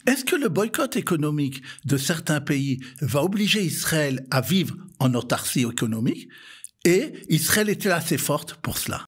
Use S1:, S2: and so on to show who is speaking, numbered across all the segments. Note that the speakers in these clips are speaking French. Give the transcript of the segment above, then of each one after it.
S1: Est-ce que le boycott économique de certains pays va obliger Israël à vivre en autarcie économique? Et Israël est-elle assez forte pour cela?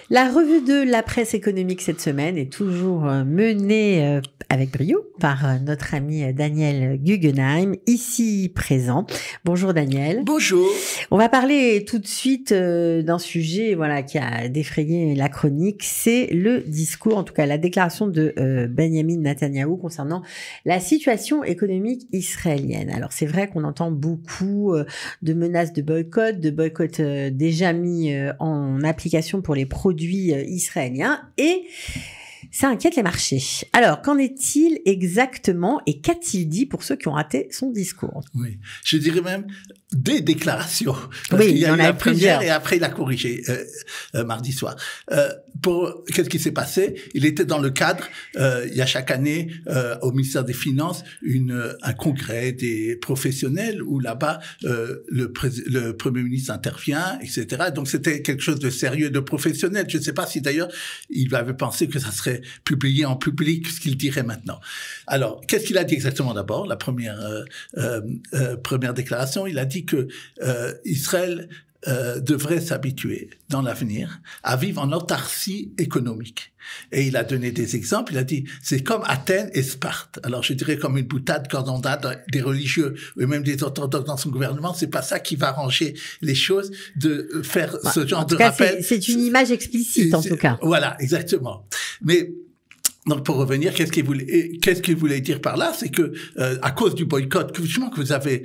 S2: La revue de la presse économique cette semaine est toujours menée avec brio par notre ami Daniel Guggenheim, ici présent. Bonjour Daniel.
S1: Bonjour.
S2: On va parler tout de suite d'un sujet qui a défrayé la chronique, c'est le discours, en tout cas la déclaration de Benjamin Netanyahou concernant la situation économique israélienne. Alors c'est vrai qu'on entend beaucoup de menaces de boycott déjà mis en application pour les produits israéliens et ça inquiète les marchés. Alors, qu'en est-il exactement et qu'a-t-il dit pour ceux qui ont raté son discours?
S1: Oui, je dirais même des déclarations. Parce
S2: oui,
S1: qu'il y a eu la
S2: plusieurs.
S1: première et après il a corrigé mardi soir. Qu'est-ce qui s'est passé? Il était dans le cadre, il y a chaque année au ministère des Finances un congrès des professionnels où là-bas le Premier ministre intervient, etc. Donc c'était quelque chose de sérieux, de professionnel. Je ne sais pas si d'ailleurs il avait pensé que ça serait publié en public ce qu'il dirait maintenant. Alors, qu'est-ce qu'il a dit exactement d'abord? La première déclaration, il a dit que Israël devrait s'habituer dans l'avenir à vivre en autarcie économique. Et il a donné des exemples. Il a dit, c'est comme Athènes et Sparte. Alors, je dirais comme une boutade quand on a des religieux ou même des orthodoxes dans son gouvernement. C'est pas ça qui va arranger les choses de faire ce genre de rappel.
S2: C'est une image explicite, en tout cas.
S1: Voilà, exactement. Mais donc pour revenir, qu'est-ce qu'il voulait dire par là, c'est que à cause du boycott que vous avez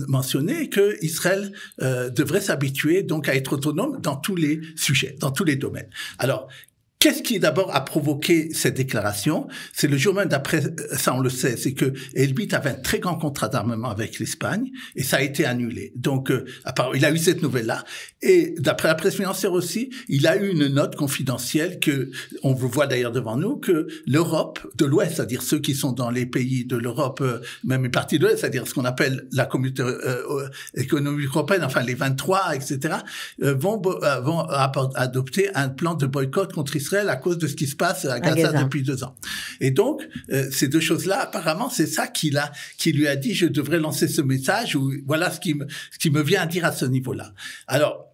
S1: mentionné, que Israël devrait s'habituer donc à être autonome dans tous les sujets, dans tous les domaines. Alors, qu'est-ce qui d'abord a provoqué cette déclaration? C'est le jour même d'après, ça on le sait, c'est que Elbit avait un très grand contrat d'armement avec l'Espagne et ça a été annulé. Donc, il a eu cette nouvelle-là. Et d'après la presse financière aussi, il a eu une note confidentielle que, on le voit d'ailleurs devant nous, que l'Europe de l'Ouest, c'est-à-dire ceux qui sont dans les pays de l'Europe, même une partie de l'Ouest, c'est-à-dire ce qu'on appelle la communauté économique européenne, enfin les 23, etc., vont adopter un plan de boycott contre Israël à cause de ce qui se passe à Gaza depuis 2 ans. Et donc, ces deux choses-là, apparemment, c'est ça qui lui a dit, je devrais lancer ce message, ou voilà ce qui me vient à dire à ce niveau-là. Alors,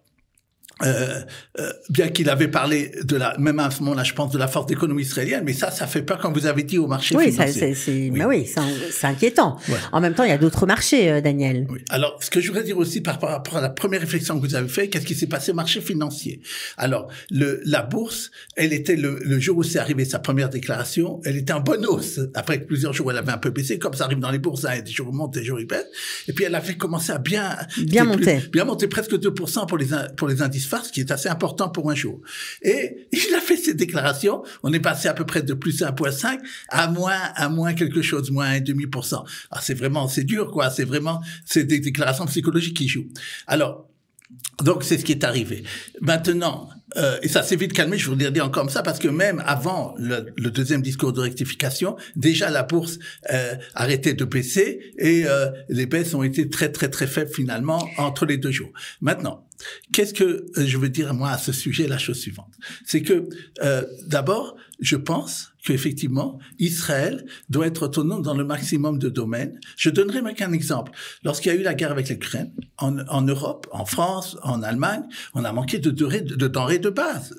S1: bien qu'il avait parlé même à ce moment-là, je pense, de la force d'économie israélienne, mais ça fait peur quand vous avez dit au marché financier.
S2: C'est inquiétant. Ouais. En même temps, il y a d'autres marchés, Daniel.
S1: Oui. Alors, ce que je voudrais dire aussi par rapport à la première réflexion que vous avez faite, qu'est-ce qui s'est passé au marché financier? Alors, la bourse, elle était le jour où c'est arrivé sa première déclaration, elle était en bonne hausse. Après plusieurs jours, elle avait un peu baissé, comme ça arrive dans les bourses, hein, des jours ils montent, des jours ils baissent. Et puis elle avait commencé à bien monter presque 2% pour les indices ce qui est assez important pour un jour. Et il a fait cette déclaration, on est passé à peu près de plus 1,5 à moins quelque chose, moins 1,5%. Alors c'est dur, quoi, c'est des déclarations psychologiques qui jouent. Alors, donc c'est ce qui est arrivé. Maintenant, et ça s'est vite calmé, je voudrais dire encore comme ça, parce que même avant le deuxième discours de rectification, déjà la bourse arrêtait de baisser et les baisses ont été très très très faibles finalement entre les 2 jours. Maintenant, qu'est-ce que je veux dire moi à ce sujet? La chose suivante, c'est que d'abord, je pense qu'effectivement, Israël doit être autonome dans le maximum de domaines. Je donnerai même qu'un exemple. Lorsqu'il y a eu la guerre avec l'Ukraine, en Europe, en France, en Allemagne, on a manqué de denrées de base,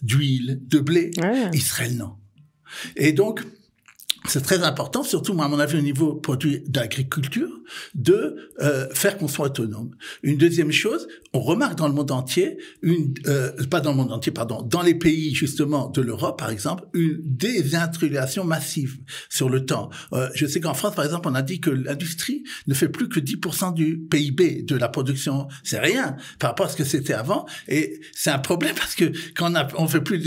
S1: d'huile, de blé. Ouais. Israël, non. Et donc, c'est très important, surtout à mon avis au niveau produit d'agriculture, de faire qu'on soit autonome. Une deuxième chose, on remarque dans le monde entier, dans les pays justement de l'Europe par exemple, une désindustrialisation massive sur le temps. Je sais qu'en France par exemple, on a dit que l'industrie ne fait plus que 10% du PIB de la production. C'est rien par rapport à ce que c'était avant, et c'est un problème parce que quand on fait plus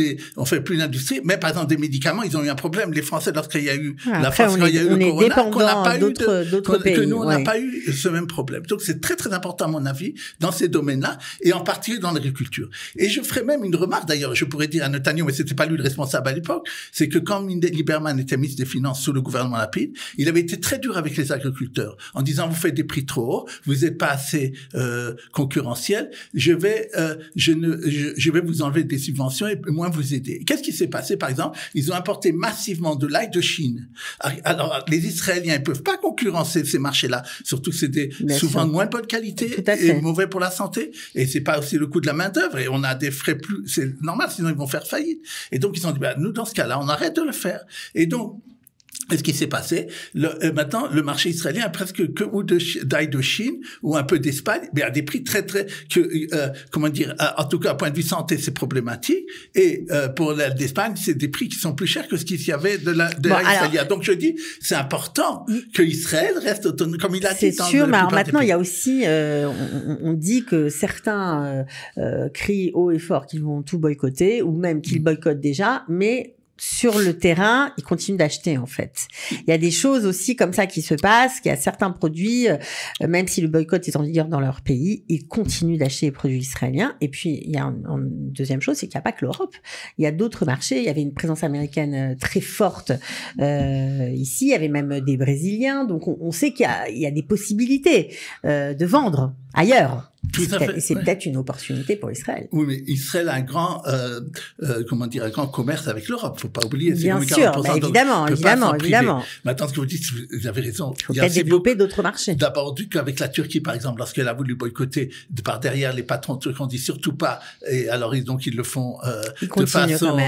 S1: d'industrie, mais par exemple des médicaments, ils ont eu un problème. Les Français, lorsqu'il y a eu eu
S2: la France, quand il y a eu le corona, qu'on n'a pas eu d'autres pays.
S1: Que nous, on n'a pas eu ce même problème. Donc, c'est très, très important, à mon avis, dans ces domaines-là, et en particulier dans l'agriculture. Et je ferai même une remarque, d'ailleurs, je pourrais dire à Netanyahu, mais c'était pas lui le responsable à l'époque, c'est que quand Lieberman était ministre des Finances sous le gouvernement Lapid, il avait été très dur avec les agriculteurs, en disant, vous faites des prix trop hauts, vous n'êtes pas assez concurrentiel, je vais vous enlever des subventions et moins vous aider. Qu'est-ce qui s'est passé, par exemple? Ils ont importé massivement de l'ail de Chine. Alors, les Israéliens, ils peuvent pas concurrencer ces marchés-là, surtout que c'est souvent de moins bonne qualité et mauvais pour la santé. Et c'est pas aussi le coût de la main-d'œuvre. Et on a des frais c'est normal, sinon ils vont faire faillite. Et donc, ils ont dit, nous, dans ce cas-là, on arrête de le faire. Et donc, ce qui s'est passé, maintenant, le marché israélien a presque que ou d'ail de Chine ou un peu d'Espagne, mais à des prix très, très, en tout cas, à point de vue santé, c'est problématique. Et pour l'Espagne, c'est des prix qui sont plus chers que ce qu'il y avait de l'ail israélien. Donc, je dis, c'est important que Israël reste autonome, comme il a dit.
S2: C'est sûr, mais alors maintenant, il y a aussi, on dit que certains crient haut et fort qu'ils vont tout boycotter, ou même qu'ils boycottent déjà, mais sur le terrain, ils continuent d'acheter, en fait. Il y a des choses aussi comme ça qui se passent, qu'il y a certains produits, même si le boycott est en vigueur dans leur pays, ils continuent d'acheter les produits israéliens. Et puis, il y a une deuxième chose, c'est qu'il n'y a pas que l'Europe. Il y a d'autres marchés. Il y avait une présence américaine très forte ici. Il y avait même des Brésiliens. Donc, on sait qu'il y a des possibilités de vendre ailleurs. C'est peut-être une opportunité pour Israël.
S1: Oui, mais Israël a un grand, un grand commerce avec l'Europe. Faut pas oublier.
S2: Bien sûr, évidemment.
S1: Maintenant, ce que vous dites, vous avez raison.
S2: Il faut peut-être développer d'autres marchés.
S1: D'abord, qu'avec la Turquie, par exemple, lorsqu'elle a voulu boicoter par derrière, les patrons turcs ont dit surtout pas. Et alors, donc, ils le font de façon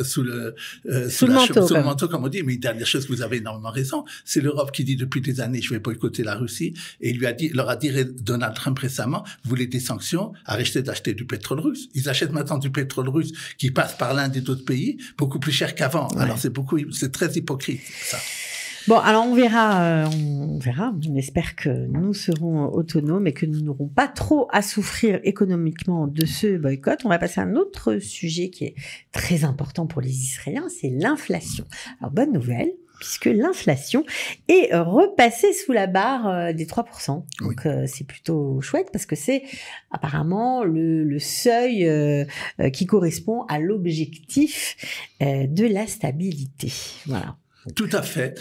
S1: sous le manteau, comme on dit. Mais dernière chose que vous avez énormément raison, c'est l'Europe qui dit depuis des années, je vais boycotter la Russie. Et il leur a dit Donald Trump récemment, vous voulez des sanctions, arrêtez d'acheter du pétrole russe. Ils achètent maintenant du pétrole russe qui passe par l'Inde et d'autres pays, beaucoup plus cher qu'avant. Ouais. Alors c'est très hypocrite, ça.
S2: Bon, alors on verra. On espère que nous serons autonomes et que nous n'aurons pas trop à souffrir économiquement de ce boycott. On va passer à un autre sujet qui est très important pour les Israéliens, c'est l'inflation. Alors, bonne nouvelle, puisque l'inflation est repassée sous la barre des 3%. Donc, c'est plutôt chouette parce que c'est apparemment le seuil qui correspond à l'objectif de la stabilité. Voilà.
S1: Tout à fait.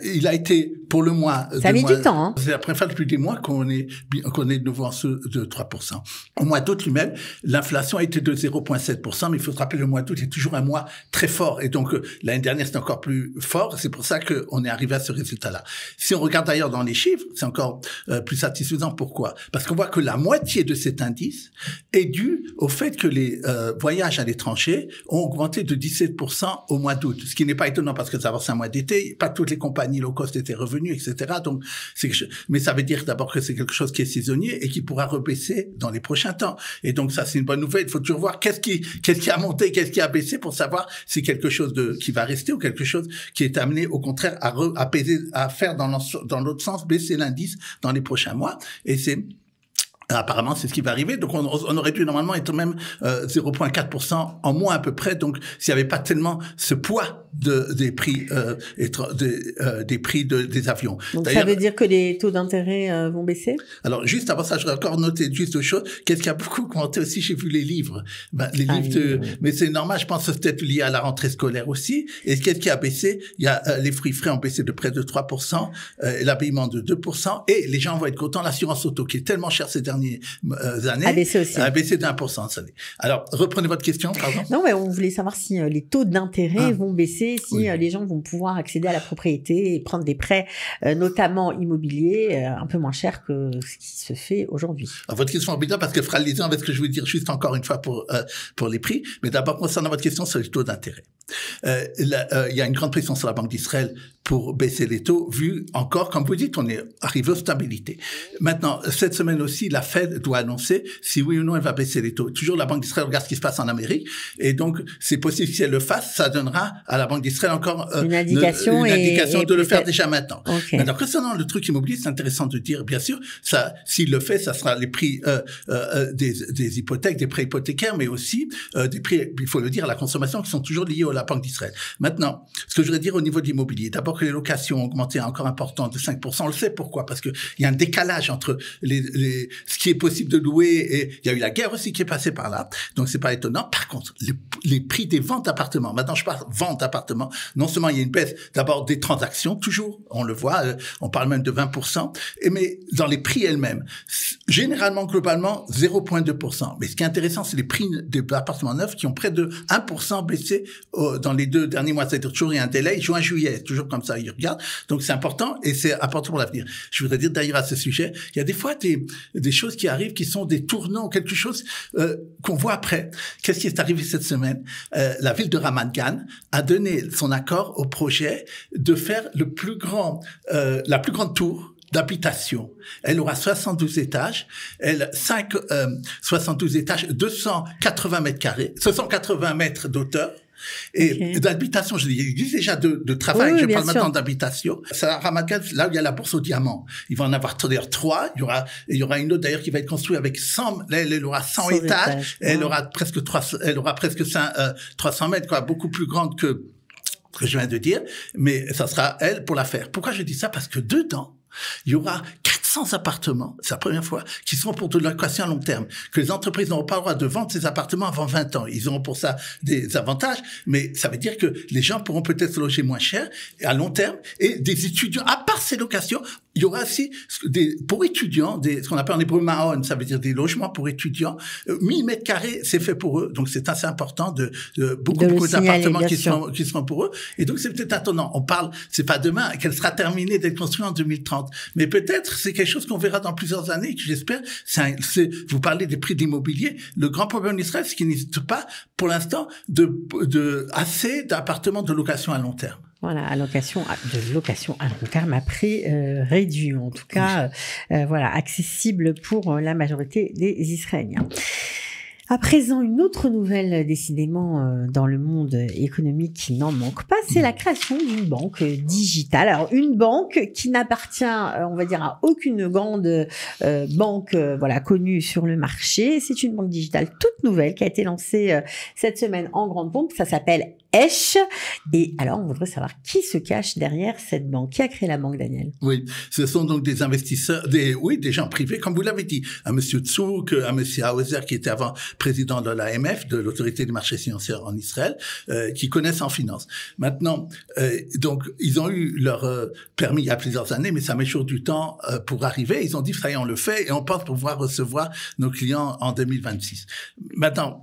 S1: Il a été, pour le mois...
S2: Ça a mis du temps, hein.
S1: C'est la première fois depuis des mois qu'on est de nouveau en dessous de 3%. Au mois d'août lui-même, l'inflation a été de 0,7%, mais il faut se rappeler, le mois d'août est toujours un mois très fort. Et donc, l'année dernière, c'était encore plus fort. C'est pour ça qu'on est arrivé à ce résultat-là. Si on regarde d'ailleurs dans les chiffres, c'est encore plus satisfaisant. Pourquoi? Parce qu'on voit que la moitié de cet indice est due au fait que les voyages à l'étranger ont augmenté de 17% au mois d'août. Ce qui n'est pas étonnant parce que d'abord, c'est un mois d'été, pas toutes les compagnies low cost étaient revenues, etc. Donc, mais ça veut dire d'abord que c'est quelque chose qui est saisonnier et qui pourra rebaisser dans les prochains temps. Et donc, ça, c'est une bonne nouvelle. Il faut toujours voir qu'est-ce qui a monté, qu'est-ce qui a baissé pour savoir si quelque chose qui va rester ou quelque chose qui est amené, au contraire, à faire dans l'autre sens, baisser l'indice dans les prochains mois. Et apparemment, c'est ce qui va arriver. Donc, on aurait dû normalement être même 0,4% en moins à peu près. Donc, s'il n'y avait pas tellement ce poids des prix des avions.
S2: Donc, ça veut dire que les taux d'intérêt vont baisser? Alors,
S1: juste avant ça, je voudrais encore noter juste deux choses. Qu'est-ce qui a beaucoup augmenté aussi? J'ai vu les livres. Mais c'est normal. Je pense que c'est peut-être lié à la rentrée scolaire aussi. Et qu'est-ce qui a baissé? Il y a les fruits frais ont baissé de près de 3%, l'habillement de 2%, et les gens vont être contents. L'assurance auto, qui est tellement chère ces dernières années, a baissé d'1% cette année. Alors, reprenez votre question, pardon.
S2: Non, mais on voulait savoir si les taux d'intérêt vont baisser, si les gens vont pouvoir accéder à la propriété et prendre des prêts, notamment immobiliers, un peu moins chers que ce qui se fait aujourd'hui.
S1: Alors, votre question est bizarre parce que fera le lien avec ce que je veux dire juste encore une fois pour les prix. Mais d'abord, concernant votre question sur les taux d'intérêt. Il y a une grande pression sur la Banque d'Israël pour baisser les taux, vu encore, comme vous dites, on est arrivé aux stabilités. Maintenant, cette semaine aussi, la Fed doit annoncer si oui ou non elle va baisser les taux. Toujours la Banque d'Israël regarde ce qui se passe en Amérique, et donc c'est possible que si elle le fasse, ça donnera à la Banque d'Israël encore
S2: une indication
S1: de le faire déjà maintenant.
S2: Okay.
S1: Maintenant, concernant le truc immobilier, c'est intéressant de dire, bien sûr, ça, s'il le fait, ça sera les prix des hypothèques, des prêts hypothécaires, mais aussi des prix, il faut le dire, à la consommation qui sont toujours liés à la Banque d'Israël. Maintenant, ce que je voudrais dire au niveau de l'immobilier, d'abord que les locations ont augmenté encore important de 5%. On le sait pourquoi, parce que il y a un décalage entre ce qui est possible de louer et il y a eu la guerre aussi qui est passée par là. Donc c'est pas étonnant. Par contre, les prix des ventes d'appartements. Maintenant, je parle vente d'appartements. Non seulement il y a une baisse d'abord des transactions, toujours, on le voit, on parle même de 20%, mais dans les prix elles-mêmes, généralement, globalement, 0,2%. Mais ce qui est intéressant, c'est les prix des appartements neufs qui ont près de 1% baissé dans les 2 derniers mois. C'est-à-dire toujours il y a un délai, juin-juillet, toujours comme ça, ils regardent. Donc c'est important et c'est important pour l'avenir. Je voudrais dire d'ailleurs à ce sujet, il y a des fois des choses qui arrivent qui sont des tournants, quelque chose qu'on voit après. Qu'est-ce qui est arrivé cette semaine? La ville de Ramat Gan a donné son accord au projet de faire la plus grande tour d'habitation. Elle aura 72 étages, 72 étages, 280 mètres carrés, 280 mètres d'auteur. Et d'habitation, je dis, il existe déjà de travail,
S2: oui,
S1: je parle
S2: sûr.
S1: maintenant d'habitation. Ça, à Ramat Gan, là où il y a la bourse au diamant, il va en avoir d'ailleurs 3. Il y aura une autre d'ailleurs qui va être construite avec 100, elle aura 100 étages, et elle aura presque 300 mètres, quoi, beaucoup plus grande que ce que je viens de dire, mais ça sera elle pour la faire. Pourquoi je dis ça? Parce que dedans, il y aura 400 appartements, c'est la première fois, qui seront pour de location à long terme. Que les entreprises n'auront pas le droit de vendre ces appartements avant 20 ans. Ils auront pour ça des avantages, mais ça veut dire que les gens pourront peut-être se loger moins cher à long terme. Et des étudiants, à part ces locations, il y aura aussi pour étudiants, ce qu'on appelle en hébreu ma'on, ça veut dire des logements pour étudiants. 1000 mètres carrés, c'est fait pour eux. Donc c'est assez important beaucoup d'appartements qui seront pour eux. Et donc c'est peut-être étonnant. On parle, c'est pas demain, qu'elle sera terminée d'être construite en 2030. Mais peut-être c'est quelque chose qu'on verra dans plusieurs années, que j'espère. Vous parlez des prix de l'immobilier. Le grand problème d'Israël, c'est qu'il n'existe pas, pour l'instant, assez d'appartements de location à long terme.
S2: Voilà, de location à long terme à prix réduit, en tout cas, voilà, accessible pour la majorité des Israéliens. À présent, une autre nouvelle, décidément, dans le monde économique qui n'en manque pas, c'est la création d'une banque digitale. Alors, une banque qui n'appartient, on va dire, à aucune grande banque, voilà, connue sur le marché. C'est une banque digitale toute nouvelle qui a été lancée cette semaine en grande pompe. Ça s'appelle Esh. Et alors, on voudrait savoir qui se cache derrière cette banque. Qui a créé la banque, Daniel?
S1: Oui, ce sont donc des investisseurs, des gens privés, comme vous l'avez dit, à Monsieur Tsouk, à Monsieur Hauser, qui était avant président de l'AMF, de l'autorité des marchés financiers en Israël, qui connaissent en finance. Maintenant, donc, ils ont eu leur permis il y a plusieurs années, mais ça met toujours du temps pour arriver. Ils ont dit, ça y est, on le fait, et on pense pouvoir recevoir nos clients en 2026. Maintenant,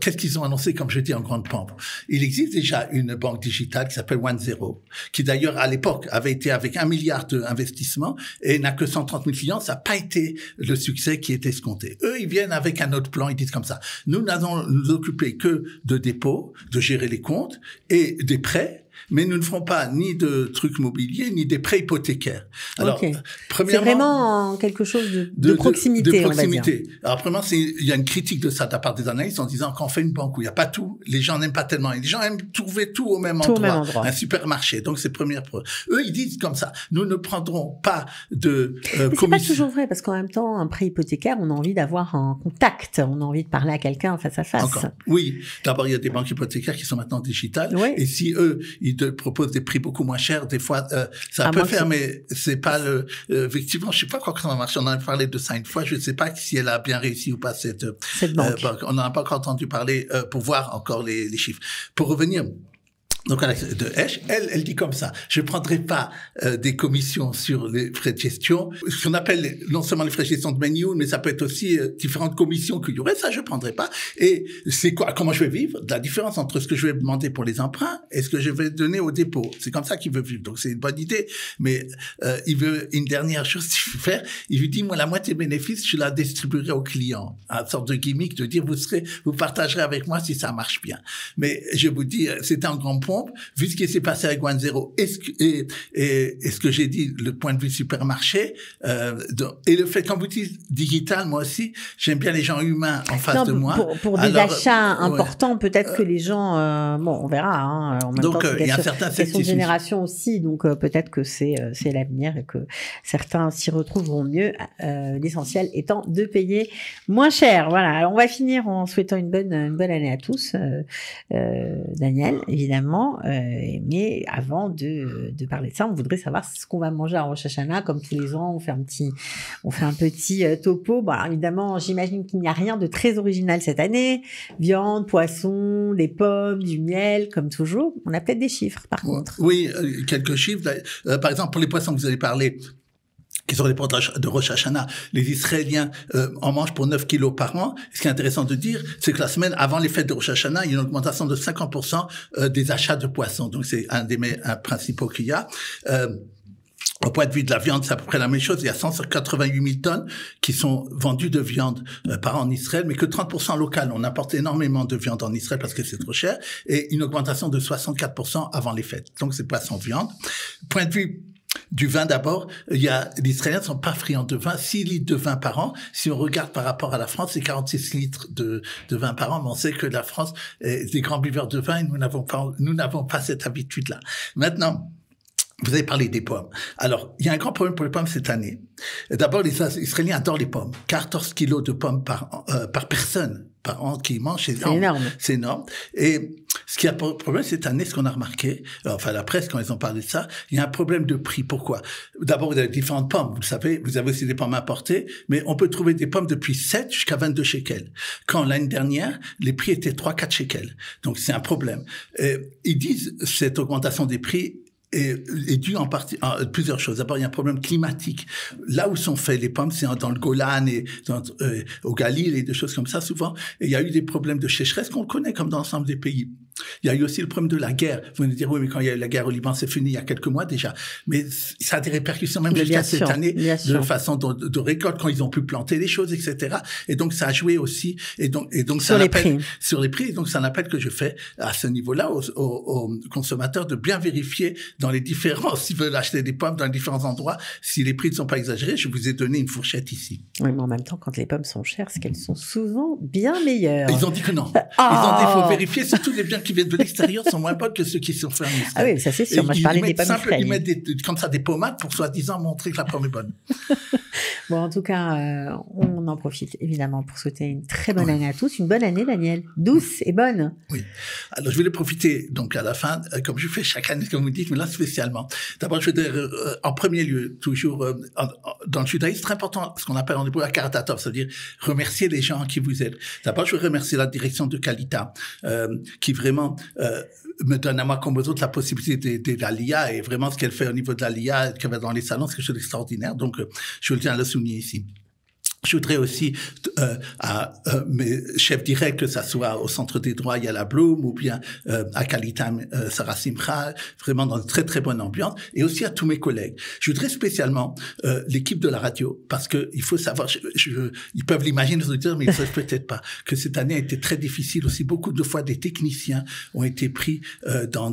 S1: qu'est-ce qu'ils ont annoncé, comme je dis, en grande pompe? Il existe déjà une banque digitale qui s'appelle OneZero, qui d'ailleurs, à l'époque, avait été avec 1 milliard d'investissements et n'a que 130 000 clients. Ça n'a pas été le succès qui était escompté. Eux, ils viennent avec un autre plan. Ils disent comme ça: nous n'allons nous occuper que de dépôts, de gérer les comptes et des prêts, mais nous ne ferons pas ni de trucs mobiliers, ni des prêts hypothécaires. Alors,
S2: premièrement, c'est vraiment quelque chose de proximité,
S1: on va dire. Alors, premièrement, il y a une critique de ça de la part des analystes en disant qu'on fait une banque où il n'y a pas tout, les gens n'aiment pas tellement. Et les gens aiment trouver tout au même endroit. Un supermarché. Donc, c'est première preuve. Eux, ils disent comme ça: nous ne prendrons pas de
S2: commission. C'est pas toujours vrai, parce qu'en même temps, un prêt hypothécaire, on a envie d'avoir un contact, on a envie de parler à quelqu'un face à face.
S1: Encore. Oui. D'abord, il y a des banques hypothécaires qui sont maintenant digitales.
S2: Oui.
S1: Et si eux, ils te proposent des prix beaucoup moins chers, des fois, ça peut faire, mais c'est pas effectivement, je sais pas comment ça marche. On en a parlé de ça une fois. Je ne sais pas si elle a bien réussi ou pas, cette banque. On n'en a pas encore entendu parler, pour voir encore les chiffres. Pour revenir, donc, de Esh, elle dit comme ça: je ne prendrai pas des commissions sur les frais de gestion, ce qu'on appelle non seulement les frais de gestion de Benioun, mais ça peut être aussi différentes commissions qu'il y aurait. Ça, je ne prendrai pas. Et c'est quoi? Comment je vais vivre? La différence entre ce que je vais demander pour les emprunts et ce que je vais donner au dépôt. C'est comme ça qu'il veut vivre. Donc, c'est une bonne idée. Mais il veut une dernière chose qu'il veut faire. Il lui dit: moi, la moitié des bénéfices, je la distribuerai aux clients. Une sorte de gimmick de dire: vous partagerez avec moi si ça marche bien. Mais je vous dis, c'était en grand point. trompe, vu ce qui s'est passé avec One Zero et ce que j'ai dit, le point de vue supermarché, et le fait, quand vous dites digital, moi aussi, j'aime bien les gens humains en face de moi.
S2: Pour des achats importants, peut-être que les gens, bon, on verra, hein, en même
S1: donc,
S2: temps,
S1: il y a certains
S2: question de génération aussi, donc peut-être que c'est l'avenir et que certains s'y retrouveront mieux, l'essentiel étant de payer moins cher. Voilà. Alors, on va finir en souhaitant une bonne année à tous, Daniel, évidemment, mais avant de parler de ça, on voudrait savoir ce qu'on va manger à Rosh Hashanah. Comme tous les ans, on fait un petit topo. Bon, alors, évidemment, j'imagine qu'il n'y a rien de très original cette année. Viande, poisson, des pommes, du miel, comme toujours. On a peut-être des chiffres, par contre.
S1: Oui, quelques chiffres. Par exemple, pour les poissons que vous avez parlé, qui sont les portes de Rosh Hashanah, les Israéliens en mangent pour 9 kilos par an. Ce qui est intéressant de dire, c'est que la semaine avant les fêtes de Rosh Hashanah, il y a une augmentation de 50% des achats de poissons. Donc c'est un des principaux qu'il y a. Au point de vue de la viande, c'est à peu près la même chose. Il y a 188 000 tonnes qui sont vendues de viande par an en Israël, mais que 30% local. On importe énormément de viande en Israël parce que c'est trop cher, et une augmentation de 64% avant les fêtes. Donc c'est poisson viande. Point de vue du vin d'abord, les Israéliens ne sont pas friands de vin, 6 litres de vin par an. Si on regarde par rapport à la France, c'est 46 litres de vin par an, mais on sait que la France est des grands buveurs de vin et nous n'avons pas cette habitude-là. Maintenant, vous avez parlé des pommes. Alors, il y a un grand problème pour les pommes cette année. D'abord, les Israéliens adorent les pommes. 14 kilos de pommes par personne par an qui mangent, c'est énorme. C'est énorme. Et ce qui a problème cette année, ce qu'on a remarqué, enfin la presse quand ils ont parlé de ça, il y a un problème de prix. Pourquoi? D'abord, vous avez différentes pommes. Vous le savez, vous avez aussi des pommes importées, mais on peut trouver des pommes depuis 7 jusqu'à 22 shekels. Quand l'année dernière, les prix étaient 3-4 shekels. Donc c'est un problème. Ils disent cette augmentation des prix est dû en partie à plusieurs choses. D'abord, il y a un problème climatique. Là où sont faits les pommes, c'est dans le Golan et au Galil et des choses comme ça, souvent. Et il y a eu des problèmes de sécheresse qu'on connaît comme dans l'ensemble des pays. Il y a eu aussi le problème de la guerre. Vous venez de dire, oui, mais quand il y a eu la guerre au Liban, c'est fini il y a quelques mois déjà. Mais ça a des répercussions même jusqu'à cette année, de façon de récolte, quand ils ont pu planter les choses, etc. Et donc, ça a joué aussi. Et donc
S2: sur les prix.
S1: Sur les prix. Et donc, c'est un appel que je fais à ce niveau-là aux consommateurs de bien vérifier dans les différents, s'ils veulent acheter des pommes dans les différents endroits, si les prix ne sont pas exagérés. Je vous ai donné une fourchette ici.
S2: Oui, mais en même temps, quand les pommes sont chères, c'est qu'elles sont souvent bien meilleures.
S1: Ils ont dit que non. Ils ont dit qu'il faut vérifier, surtout les biens qui viennent de l'extérieur sont moins bonnes que ceux qui sont faits en Israël.
S2: Ah oui, ça c'est sûr. Moi, je parlais des pommes fraîches.
S1: Ils mettent comme ça des pommades pour soi-disant montrer que la pomme est bonne.
S2: Bon, en tout cas, on en profite évidemment pour souhaiter une très bonne année à tous. Une bonne année, Daniel. Douce et bonne.
S1: Oui. Alors, je voulais profiter, donc, à la fin, comme je fais chaque année, comme vous dites, mais là, spécialement. D'abord, je voudrais, en premier lieu, toujours, dans le judaïsme, c'est très important, ce qu'on appelle en hébreu la karatatov, c'est-à-dire remercier les gens qui vous aident. D'abord, je veux remercier la direction de Kalita, qui vraiment, me donne à moi comme aux autres la possibilité de l'ALIA, et vraiment ce qu'elle fait au niveau de l'ALIA, qu'elle va dans les salons, c'est quelque chose d'extraordinaire. Donc, je tiens à le souligner ici. Je voudrais aussi à mes chefs directs, que ça soit au Centre des droits Yala Bloom ou bien à Kalita Sarah Simcha, vraiment dans une très très bonne ambiance, et aussi à tous mes collègues. Je voudrais spécialement l'équipe de la radio, parce que il faut savoir, ils peuvent l'imaginer les auditeurs, mais ils ne savent peut-être pas que cette année a été très difficile aussi. Beaucoup de fois, des techniciens ont été pris dans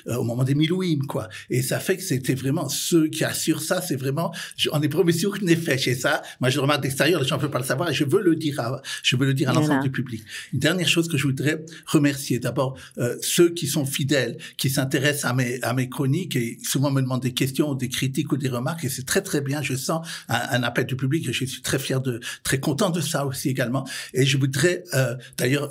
S1: au moment des Milouim, quoi. Et ça fait que c'était vraiment ceux qui assurent ça, c'est vraiment, on est promis sur une effet chez ça. Moi, je remarque d'extérieur, les gens ne peuvent pas le savoir, et je veux le dire à l'ensemble du public. Une dernière chose que je voudrais remercier, d'abord ceux qui sont fidèles, qui s'intéressent à mes chroniques et souvent me demandent des questions, des critiques ou des remarques, et c'est très très bien. Je sens un appel du public et je suis très fier très content de ça aussi également. Et je voudrais d'ailleurs,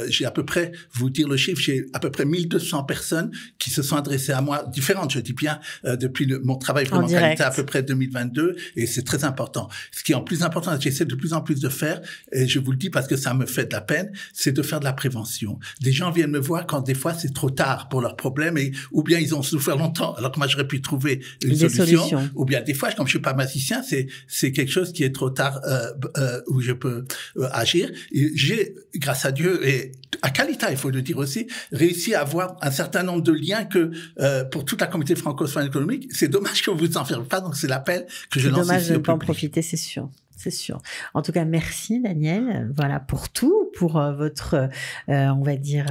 S1: j'ai à peu près, vous dire le chiffre, j'ai à peu près 1200 personnes qui se sont adressées à moi, différentes, je dis bien, depuis mon travail vraiment qualité à peu près 2022, et c'est très important. Ce qui est en plus important, j'essaie de plus en plus de faire, et je vous le dis parce que ça me fait de la peine, c'est de faire de la prévention. Des gens viennent me voir quand des fois c'est trop tard pour leurs problèmes, ou bien ils ont souffert longtemps, alors que moi j'aurais pu trouver une solution. Ou bien des fois, comme je suis pas magicien, c'est quelque chose qui est trop tard où je peux agir. Et j'ai, grâce à Dieu et à Kalita, il faut le dire aussi, réussi à avoir un certain nombre de liens que pour toute la communauté francophone économique. C'est dommage que vous en faites pas, donc c'est l'appel que je lance ici au public.
S2: C'est dommage de ne pas en profiter, c'est sûr. C'est sûr. En tout cas, merci Daniel. Voilà pour tout, pour votre, on va dire,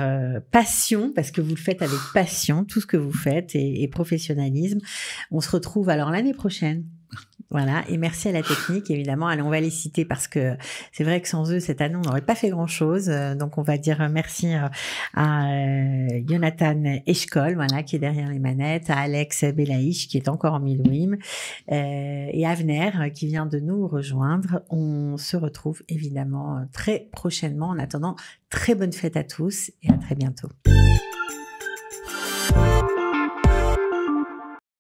S2: passion, parce que vous le faites avec passion, tout ce que vous faites et professionnalisme. On se retrouve alors l'année prochaine. Voilà, et merci à la technique, évidemment. Allez, on va les citer parce que c'est vrai que sans eux, cette année, on n'aurait pas fait grand-chose. Donc, on va dire merci à Jonathan Eschkol, voilà, qui est derrière les manettes, à Alex Belaïch, qui est encore en Milouim, et Avner, qui vient de nous rejoindre. On se retrouve évidemment très prochainement. En attendant, très bonne fête à tous et à très bientôt.